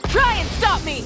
Try and stop me!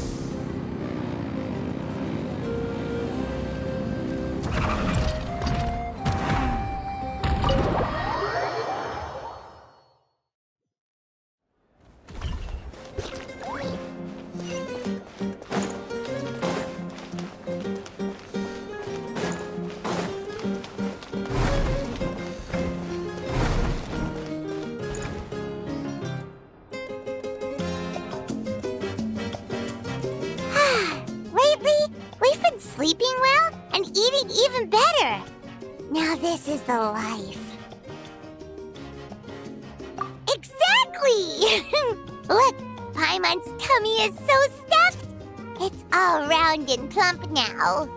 Lately, we've been sleeping well and eating even better. Now this is the life. Exactly! Look, Paimon's tummy is so stuffed. It's all round and plump now.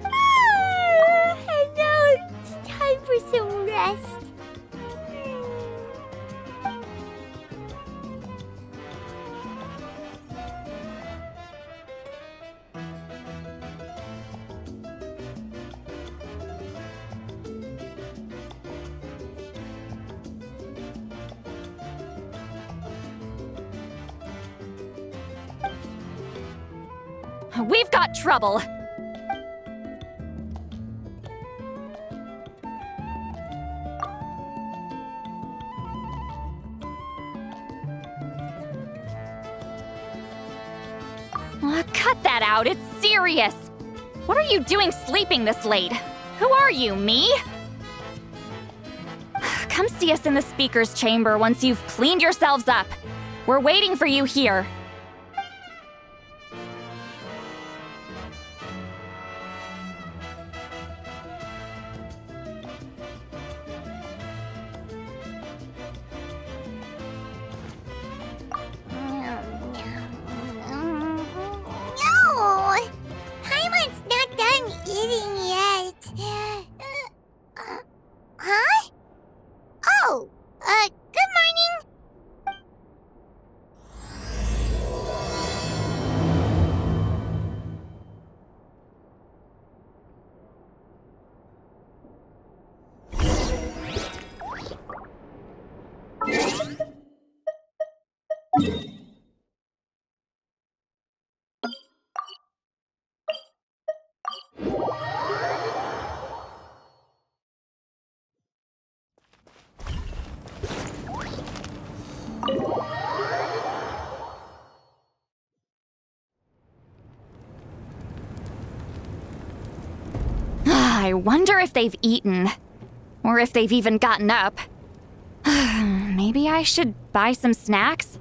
And now it's time for some rest. We've got trouble! Cut that out, it's serious! What are you doing sleeping this late? Who are you, me? Come see us in the speaker's chamber once you've cleaned yourselves up. We're waiting for you here. No! Paimon's not done eating yet. Huh? Oh, good morning. I wonder if they've eaten. Or if they've even gotten up. Maybe I should buy some snacks?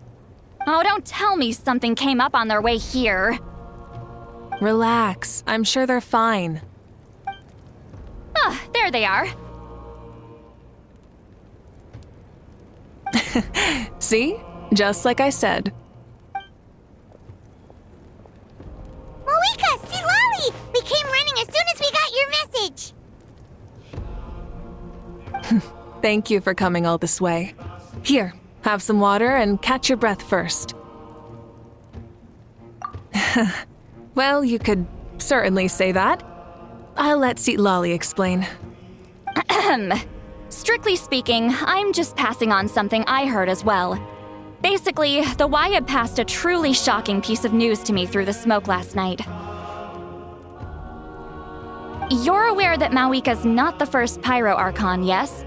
Oh, don't tell me something came up on their way here. Relax. I'm sure they're fine. Ah, there they are. See? Just like I said. Mawika, Silali! We came running as soon as we got your message. Thank you for coming all this way. Here, have some water and catch your breath first. Well, you could certainly say that. I'll let Citlali explain. Strictly speaking, I'm just passing on something I heard as well. Basically, the Wayab passed a truly shocking piece of news to me through the smoke last night. You're aware that Mawika's not the first Pyro Archon, yes?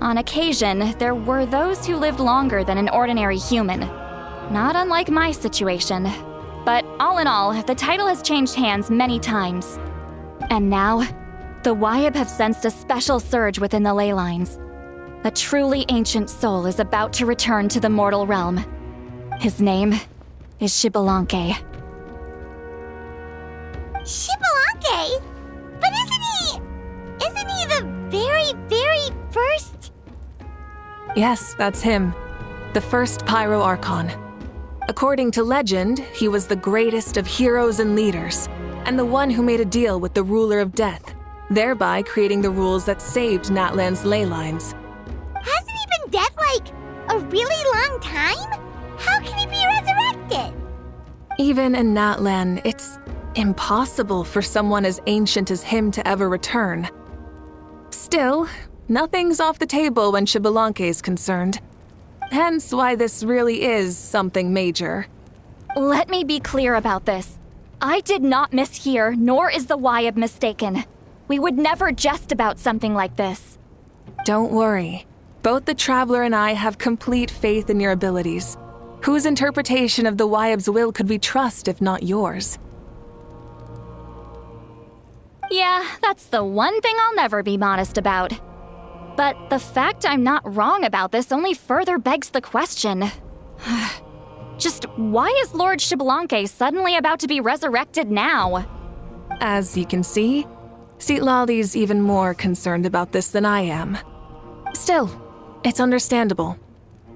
On occasion, there were those who lived longer than an ordinary human. Not unlike my situation. But all in all, the title has changed hands many times. And now, the Wayab have sensed a special surge within the ley lines. A truly ancient soul is about to return to the mortal realm. His name is Xbalanque. Xbalanque? But isn't he the very, very first? Yes, that's him. The first Pyro Archon. According to legend, he was the greatest of heroes and leaders, and the one who made a deal with the ruler of death, thereby creating the rules that saved Natlan's ley lines. Hasn't he been dead like a really long time? How can he be resurrected? Even in Natlan, impossible for someone as ancient as him to ever return. Still, nothing's off the table when Xbalanque is concerned. Hence why this really is something major. Let me be clear about this. I did not mishear, nor is the Wyab mistaken. We would never jest about something like this. Don't worry. Both the Traveler and I have complete faith in your abilities. Whose interpretation of the Wyab's will could we trust if not yours? Yeah, that's the one thing I'll never be modest about. But the fact I'm not wrong about this only further begs the question. Just why is Lord Xbalanque suddenly about to be resurrected now? As you can see, Citlali's even more concerned about this than I am. Still, it's understandable.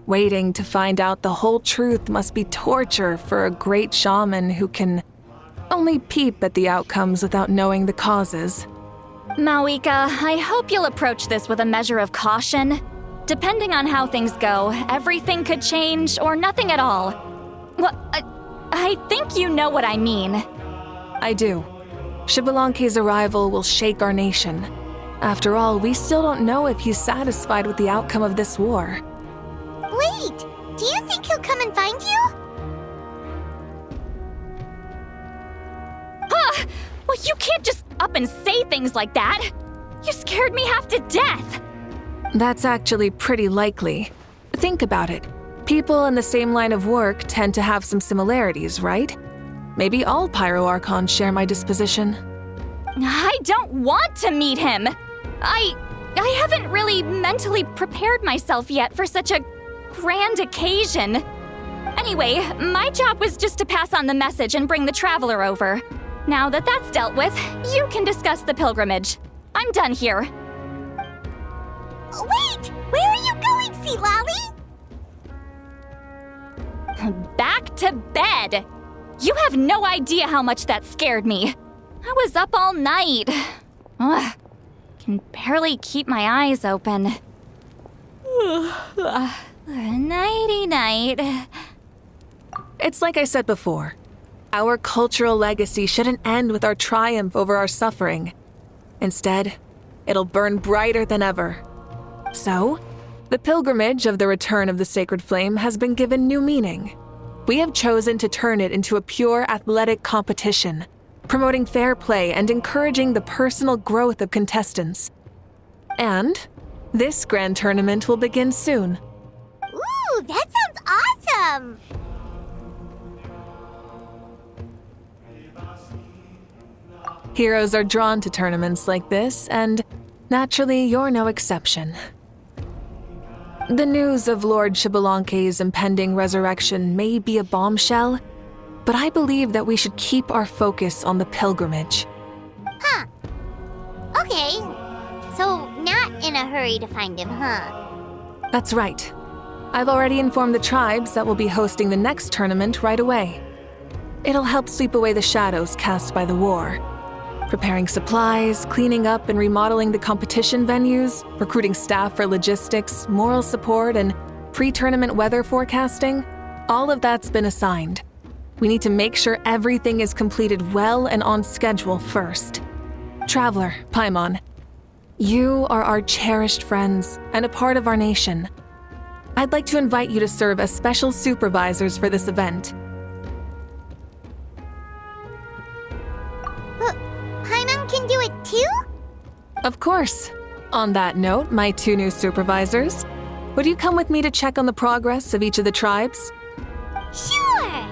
Waiting to find out the whole truth must be torture for a great shaman who can only peep at the outcomes without knowing the causes. Mawika, I hope you'll approach this with a measure of caution. Depending on how things go, everything could change or nothing at all. Well, I think you know what I mean. I do. Xbalanque's arrival will shake our nation. After all, we still don't know if he's satisfied with the outcome of this war. Wait, do you think he'll come and find you? Well, you can't just up and say things like that. You scared me half to death. That's actually pretty likely. Think about it. People in the same line of work tend to have some similarities, right? Maybe all Pyro Archons share my disposition. I don't want to meet him. I haven't really mentally prepared myself yet for such a grand occasion. Anyway, my job was just to pass on the message and bring the Traveler over. Now that that's dealt with, you can discuss the pilgrimage. I'm done here. Wait! Where are you going, Citlali? Back to bed! You have no idea how much that scared me. I was up all night. Ugh, can barely keep my eyes open. Nighty-night. It's like I said before. Our cultural legacy shouldn't end with our triumph over our suffering. Instead, it'll burn brighter than ever. So, the pilgrimage of the return of the Sacred Flame has been given new meaning. We have chosen to turn it into a pure athletic competition, promoting fair play and encouraging the personal growth of contestants. And this grand tournament will begin soon. Ooh, that sounds awesome! Heroes are drawn to tournaments like this, and naturally, you're no exception. The news of Lord Xbalanque's impending resurrection may be a bombshell, but I believe that we should keep our focus on the pilgrimage. Huh. Okay. So, not in a hurry to find him, huh? That's right. I've already informed the tribes that we'll be hosting the next tournament right away. It'll help sweep away the shadows cast by the war. Preparing supplies, cleaning up and remodeling the competition venues, recruiting staff for logistics, moral support, and pre-tournament weather forecasting, all of that's been assigned. We need to make sure everything is completed well and on schedule first. Traveler, Paimon, you are our cherished friends and a part of our nation. I'd like to invite you to serve as special supervisors for this event. Paimon can do it too? Of course. On that note, my 2 new supervisors, would you come with me to check on the progress of each of the tribes? Sure!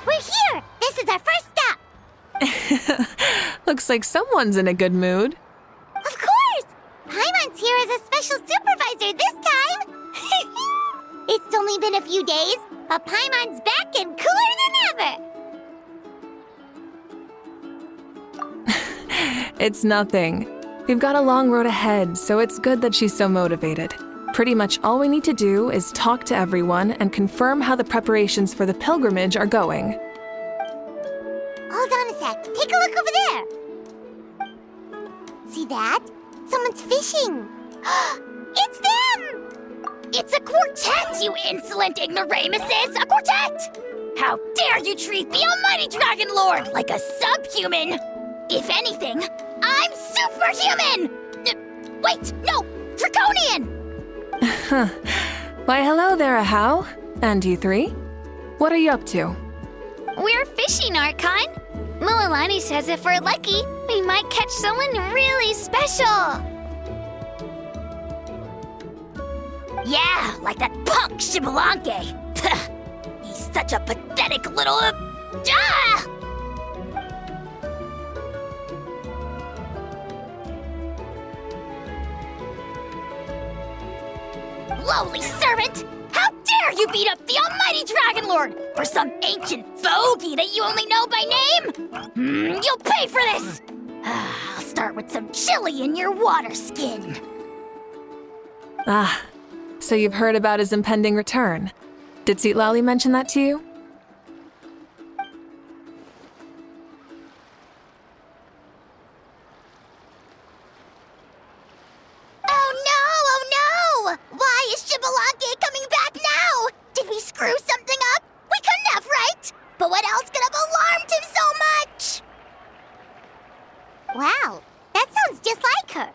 We're here! This is our first stop! Looks like someone's in a good mood. Of course! Paimon's here as a special supervisor this time! It's only been a few days, but Paimon's back and cooler than ever! It's nothing. We've got a long road ahead, so it's good that she's so motivated. Pretty much all we need to do is talk to everyone and confirm how the preparations for the pilgrimage are going. Hold on a sec. Take a look over there. See that? Someone's fishing. It's them! It's a quartet, you insolent ignoramuses! A quartet! How dare you treat the almighty Dragon Lord like a subhuman! If anything, I'm superhuman! Wait, no! Draconian! Why, hello there, Ahau. And you three? What are you up to? We're fishing, Archon. Mililani says if we're lucky, we might catch someone really special. Yeah, like that punk Xbalanque. He's such a pathetic little... Lowly servant! How dare you beat up the almighty Dragon Lord for some ancient fogey that you only know by name? You'll pay for this! I'll start with some chili in your water skin. Ah, so you've heard about his impending return. Did Citlali mention that to you? Oh no! Why is Xbalanque coming back now? Did we screw something up? We couldn't have, right? But what else could have alarmed him so much? Wow, that sounds just like her.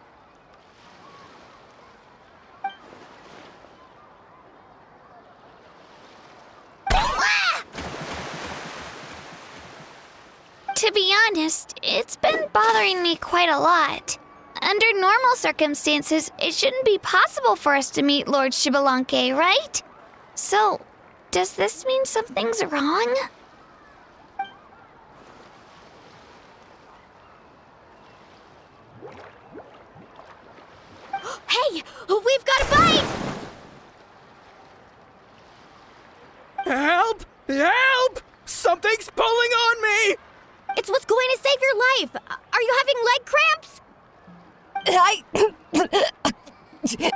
To be honest, it's been bothering me quite a lot. Under normal circumstances, it shouldn't be possible for us to meet Lord Xbalanque, right? So, does this mean something's wrong? Hey! We've got a bite! Help! Help! Something's pulling on me! It's what's going to save your life! Are you having leg cramps?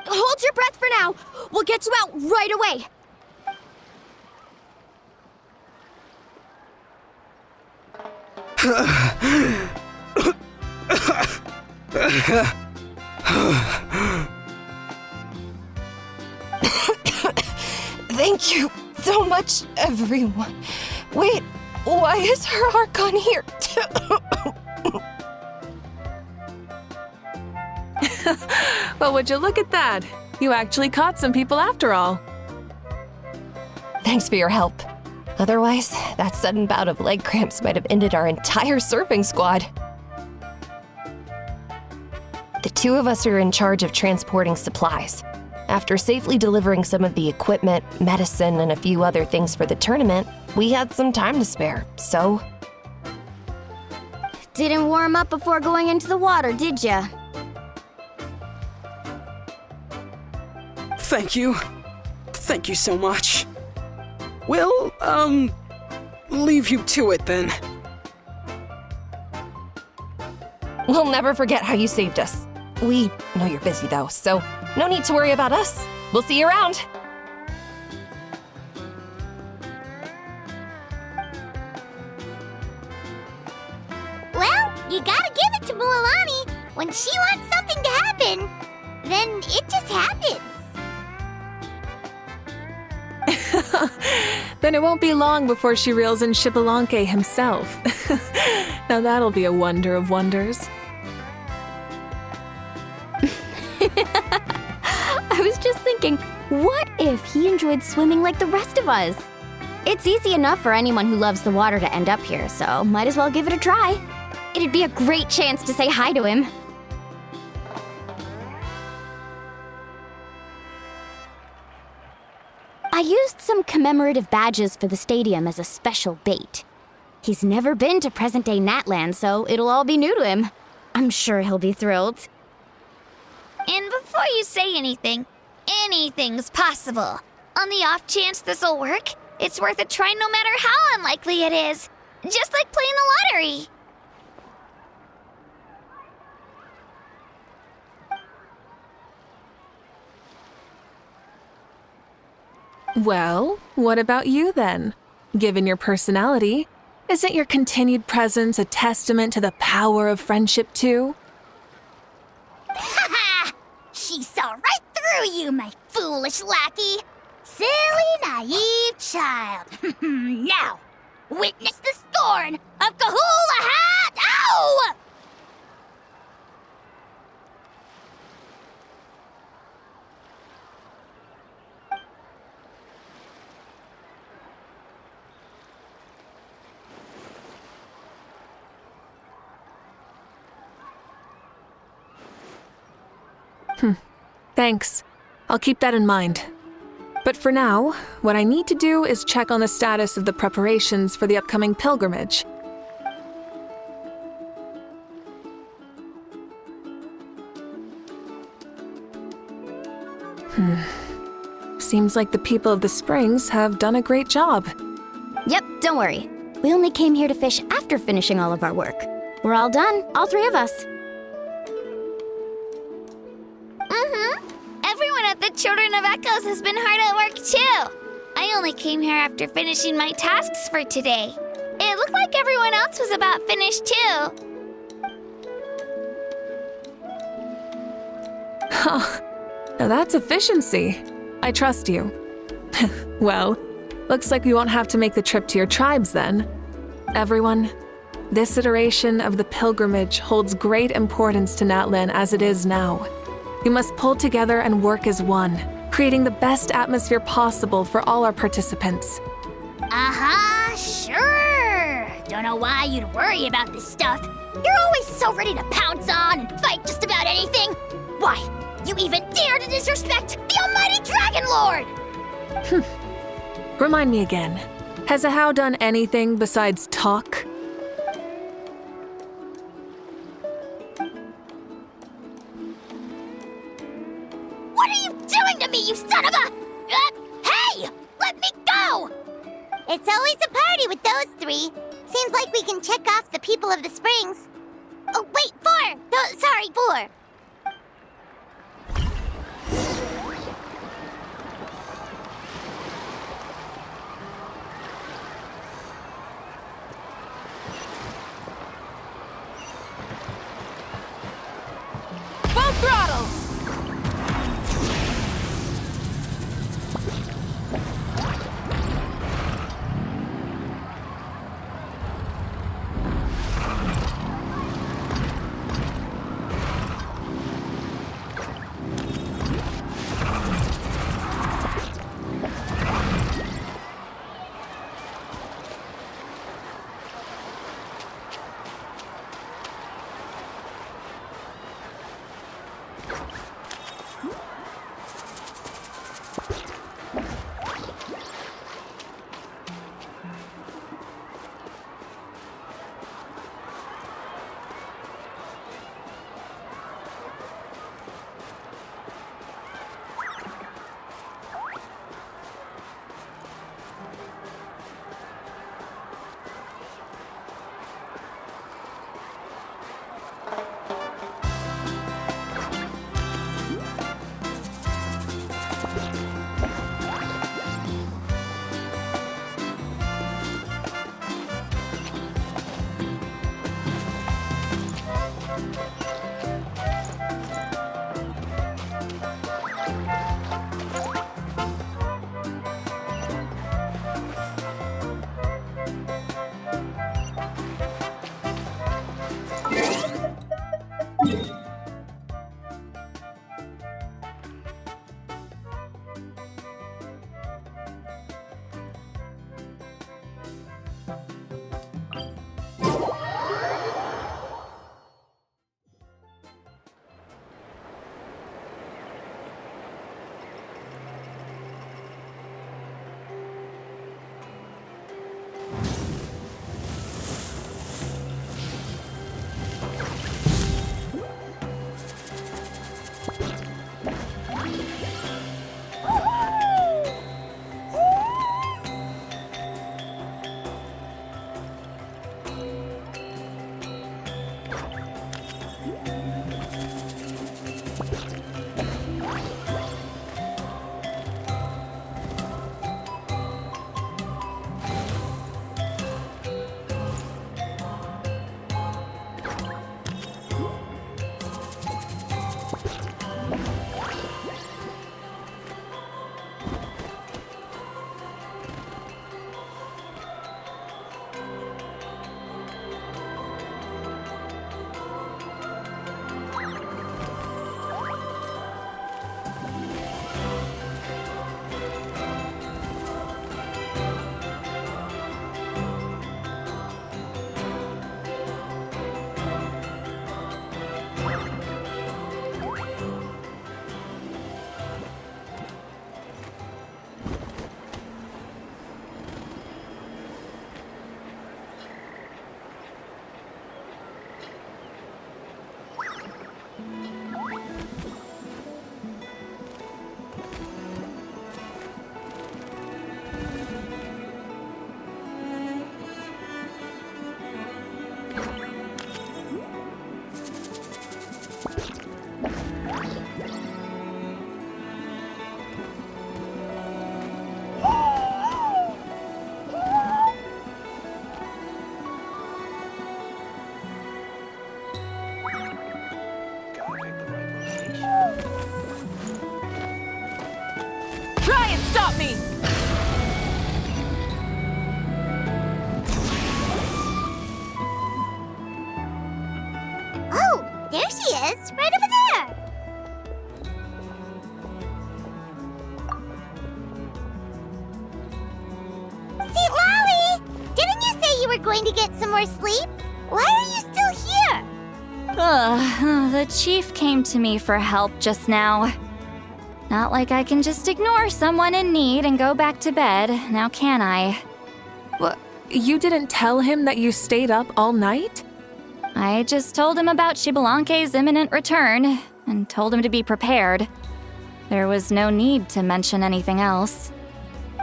Hold your breath for now. We'll get you out right away. Thank you so much, everyone. Wait, why is her Archon here? Well, would you look at that? You actually caught some people after all. Thanks for your help. Otherwise, that sudden bout of leg cramps might have ended our entire surfing squad. The two of us are in charge of transporting supplies. After safely delivering some of the equipment, medicine, and a few other things for the tournament, we had some time to spare, so... Didn't warm up before going into the water, did ya? Thank you. Thank you so much. We'll, leave you to it then. We'll never forget how you saved us. We know you're busy though, so no need to worry about us. We'll see you around. Well, you gotta give it to Mililani. When she wants something to happen, then it just happens. Then it won't be long before she reels in Xbalanque himself. Now that'll be a wonder of wonders. I was just thinking, what if he enjoyed swimming like the rest of us? It's easy enough for anyone who loves the water to end up here, so might as well give it a try. It'd be a great chance to say hi to him. I used some commemorative badges for the stadium as a special bait. He's never been to present-day Natland, so it'll all be new to him. I'm sure he'll be thrilled. And before you say anything, anything's possible. On the off chance this'll work, it's worth a try no matter how unlikely it is. Just like playing the lottery. Well, what about you then? Given your personality, isn't your continued presence a testament to the power of friendship too? Ha! She saw right through you, my foolish lackey. Silly, naive child. Now, witness the scorn of Kahula Hat! Ow! Thanks. I'll keep that in mind. But for now, what I need to do is check on the status of the preparations for the upcoming pilgrimage. Seems like the people of the Springs have done a great job. Yep, don't worry. We only came here to fish after finishing all of our work. We're all done, all three of us. Everyone at the Children of Echoes has been hard at work too. I only came here after finishing my tasks for today. It looked like everyone else was about finished too. Now that's efficiency. I trust you. Well, looks like we won't have to make the trip to your tribes then. Everyone, this iteration of the pilgrimage holds great importance to Natlan as it is now. We must pull together and work as one, creating the best atmosphere possible for all our participants. Sure. Don't know why you'd worry about this stuff. You're always so ready to pounce on and fight just about anything. Why, you even dare to disrespect the almighty Dragon Lord! Remind me again, has Ahau done anything besides talk? What are you doing to me, you son of a... hey! Let me go! It's always a party with those three. Seems like we can check off the people of the Springs. Oh, wait, 4! No, sorry, 4. Full throttle! Try and stop me! Oh, there she is, right over there. See, Lolly, didn't you say you were going to get some more sleep? Why are you still here? The chief came to me for help just now. Not like I can just ignore someone in need and go back to bed, now can I? What? You didn't tell him that you stayed up all night? I just told him about Xbalanque's imminent return and told him to be prepared. There was no need to mention anything else.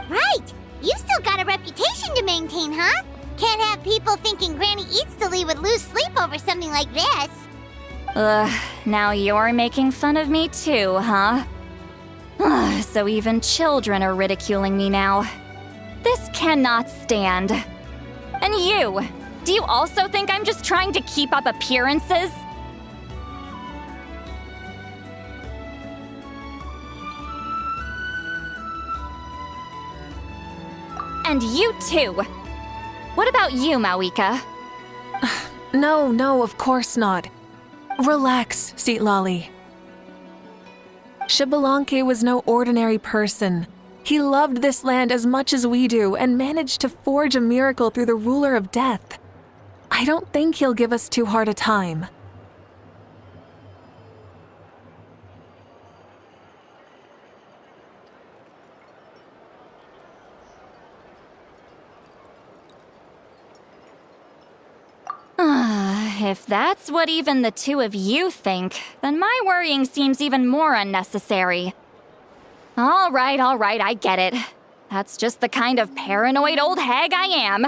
Right, you've still got a reputation to maintain, huh? Can't have people thinking Granny Eatsley would lose sleep over something like this. Now you're making fun of me too, huh? So even children are ridiculing me now. This cannot stand. And you, do you also think I'm just trying to keep up appearances? And you too. What about you, Mawika? No, of course not. Relax, Citlali. Xbalanque was no ordinary person. He loved this land as much as we do and managed to forge a miracle through the ruler of death. I don't think he'll give us too hard a time. If that's what even the two of you think, then my worrying seems even more unnecessary. All right, I get it. That's just the kind of paranoid old hag I am.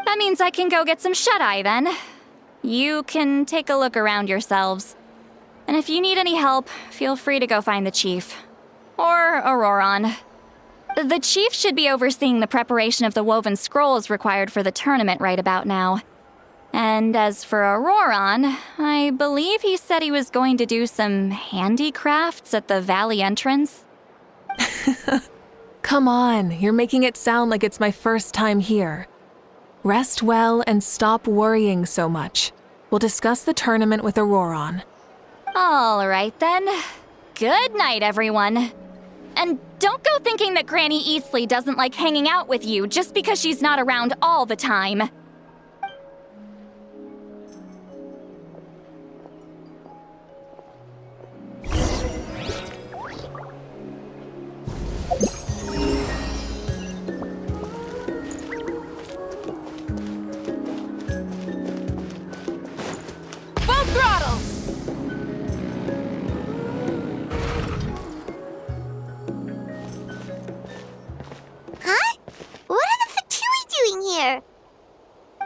That means I can go get some shut-eye then. You can take a look around yourselves. And if you need any help, feel free to go find the chief. Or Auroron. The chief should be overseeing the preparation of the woven scrolls required for the tournament right about now. And as for Auroron, I believe he said he was going to do some handicrafts at the valley entrance. Come on, you're making it sound like it's my first time here. Rest well and stop worrying so much. We'll discuss the tournament with Auroron. All right then. Good night, everyone. And don't go thinking that Granny Eatsley doesn't like hanging out with you just because she's not around all the time.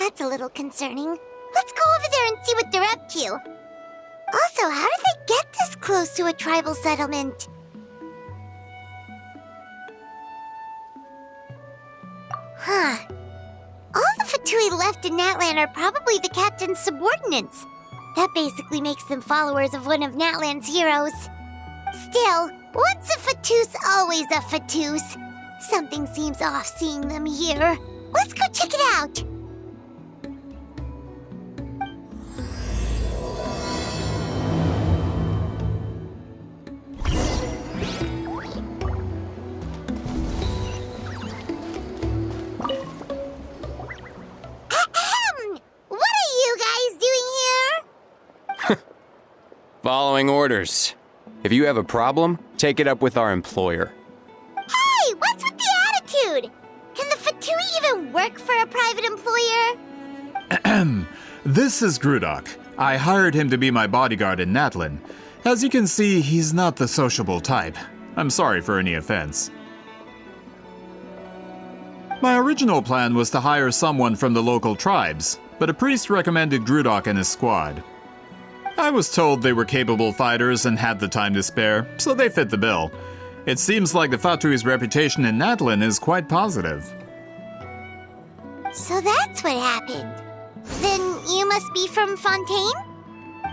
That's a little concerning. Let's go over there and see what they're up to. Also, how did they get this close to a tribal settlement? Huh. All the Fatui left in Natlan are probably the captain's subordinates. That basically makes them followers of one of Natlan's heroes. Still, once a Fatus, always a Fatus. Something seems off seeing them here. Let's go check it out. What are you guys doing here? Following orders. If you have a problem, take it up with our employer. Hey, what's with the attitude? Can the Fatui even work for a private employer? This is Grudok. I hired him to be my bodyguard in Natlan. As you can see, he's not the sociable type. I'm sorry for any offense. My original plan was to hire someone from the local tribes, but a priest recommended Grudok and his squad. I was told they were capable fighters and had the time to spare, so they fit the bill. It seems like the Fatui's reputation in Natlan is quite positive. So that's what happened. Then you must be from Fontaine?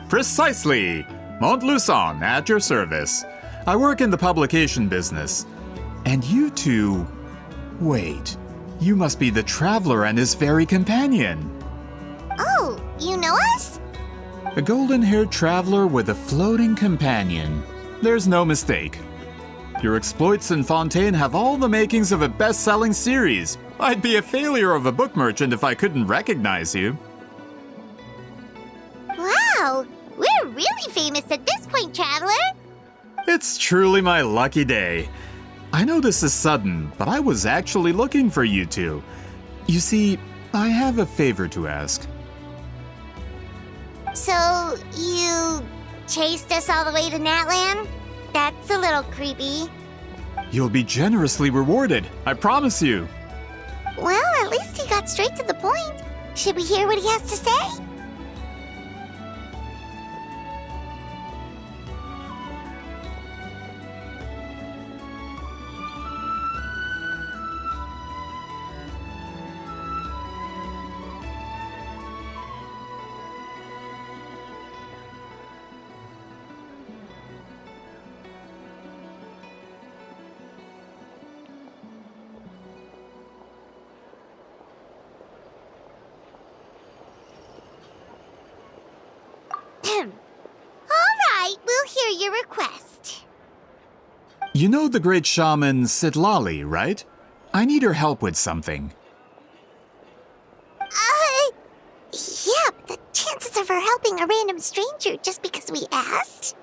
Precisely! Montluçon, at your service. I work in the publication business. And you two... Wait, you must be the Traveler and his fairy companion. Oh, you know us? A golden-haired traveler with a floating companion. There's no mistake. Your exploits in Fontaine have all the makings of a best-selling series. I'd be a failure of a book merchant if I couldn't recognize you. Wow, we're really famous at this point, Traveler. It's truly my lucky day. I know this is sudden, but I was actually looking for you two. You see, I have a favor to ask. So, you chased us all the way to Natlan? That's a little creepy. You'll be generously rewarded, I promise you. Well, at least he got straight to the point. Should we hear what he has to say? All right, we'll hear your request. You know the great shaman Sitlali, right? I need her help with something. Yeah, but the chances of her helping a random stranger just because we asked?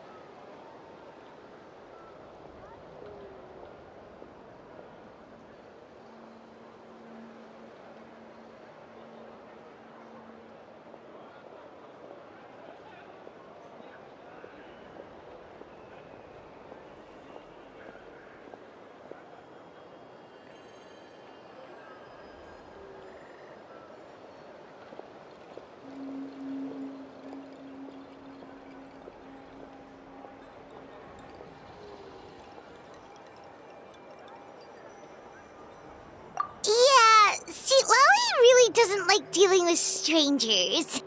Doesn't like dealing with strangers.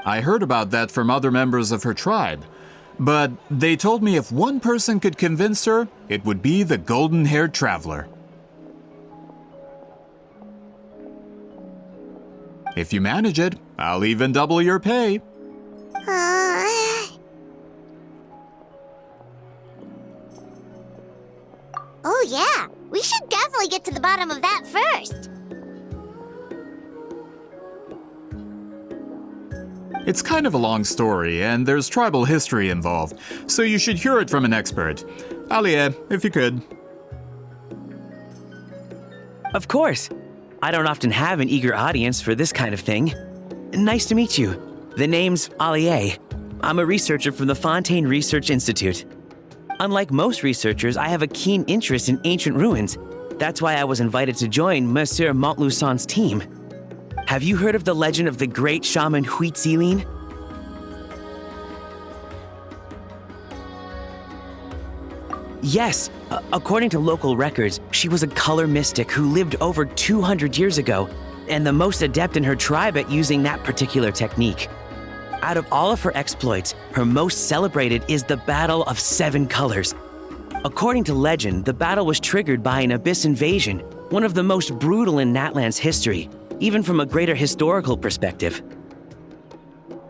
I heard about that from other members of her tribe. But they told me if one person could convince her, it would be the golden-haired traveler. If you manage it, I'll even double your pay. Oh yeah, we should definitely get to the bottom of that first. It's kind of a long story, and there's tribal history involved, so you should hear it from an expert. Alie, if you could. Of course. I don't often have an eager audience for this kind of thing. Nice to meet you. The name's Alie. I'm a researcher from the Fontaine Research Institute. Unlike most researchers, I have a keen interest in ancient ruins. That's why I was invited to join Monsieur Montluçon's team. Have you heard of the legend of the great shaman Huitzilin? Yes, according to local records, she was a color mystic who lived over 200 years ago, and the most adept in her tribe at using that particular technique. Out of all of her exploits, her most celebrated is the Battle of Seven Colors. According to legend, the battle was triggered by an abyss invasion, one of the most brutal in Natlan's history, even from a greater historical perspective.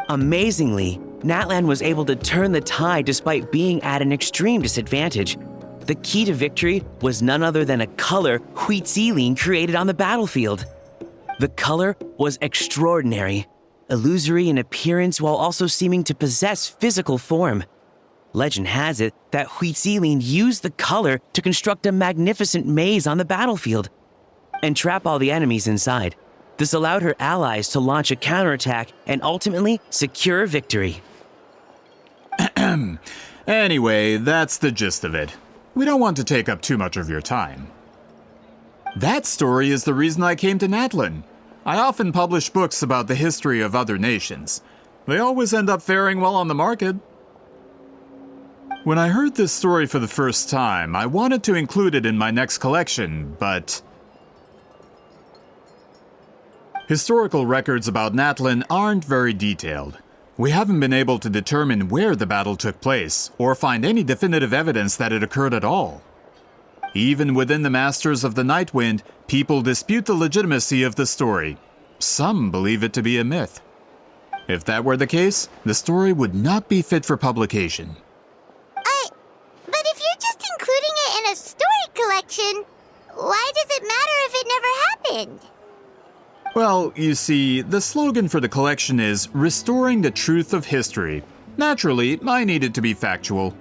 Amazingly, Natlan was able to turn the tide despite being at an extreme disadvantage. The key to victory was none other than a color Huitzilin created on the battlefield. The color was extraordinary, illusory in appearance while also seeming to possess physical form. Legend has it that Huitzilin used the color to construct a magnificent maze on the battlefield and trap all the enemies inside. This allowed her allies to launch a counterattack and ultimately secure victory. Anyway, that's the gist of it. We don't want to take up too much of your time. That story is the reason I came to Natlan. I often publish books about the history of other nations. They always end up faring well on the market. When I heard this story for the first time, I wanted to include it in my next collection, but historical records about Natlan aren't very detailed. We haven't been able to determine where the battle took place, or find any definitive evidence that it occurred at all. Even within the Masters of the Nightwind, people dispute the legitimacy of the story. Some believe it to be a myth. If that were the case, the story would not be fit for publication. But if you're just including it in a story collection, why does it matter if it never happened? Well, you see, the slogan for the collection is Restoring the Truth of History. Naturally, I needed to be factual.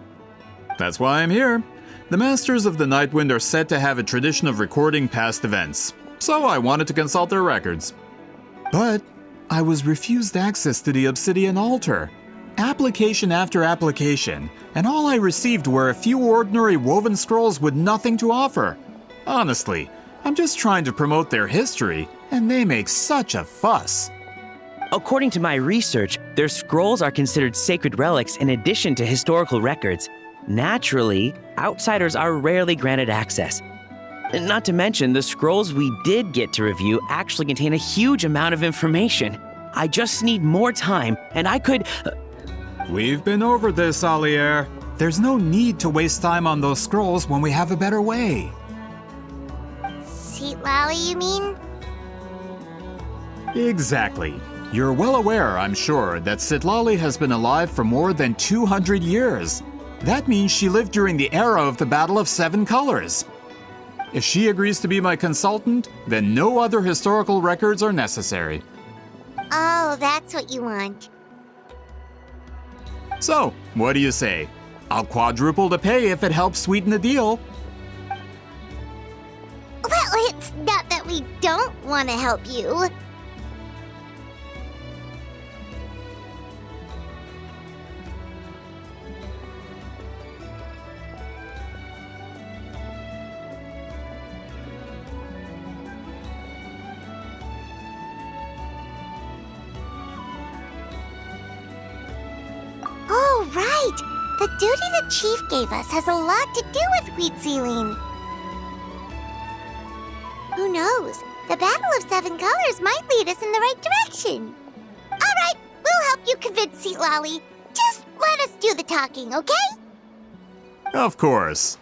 That's why I'm here. The Masters of the Nightwind are said to have a tradition of recording past events, so I wanted to consult their records. But I was refused access to the Obsidian Altar. Application after application, and all I received were a few ordinary woven scrolls with nothing to offer. Honestly, I'm just trying to promote their history, and they make such a fuss. According to my research, their scrolls are considered sacred relics in addition to historical records. Naturally, outsiders are rarely granted access. Not to mention, the scrolls we did get to review actually contain a huge amount of information. I just need more time, and I could... We've been over this, Alier. There's no need to waste time on those scrolls when we have a better way. Citlali, you mean? Exactly. You're well aware, I'm sure, that Citlali has been alive for more than 200 years. That means she lived during the era of the Battle of Seven Colors. If she agrees to be my consultant, then no other historical records are necessary. Oh, that's what you want. So, what do you say? I'll quadruple the pay if it helps sweeten the deal. Well, it's not that we don't want to help you. Oh, right! The duty the chief gave us has a lot to do with Wheatsealing. Who knows? The Battle of Seven Colors might lead us in the right direction. All right, we'll help you convince Citlali. Just let us do the talking, okay? Of course.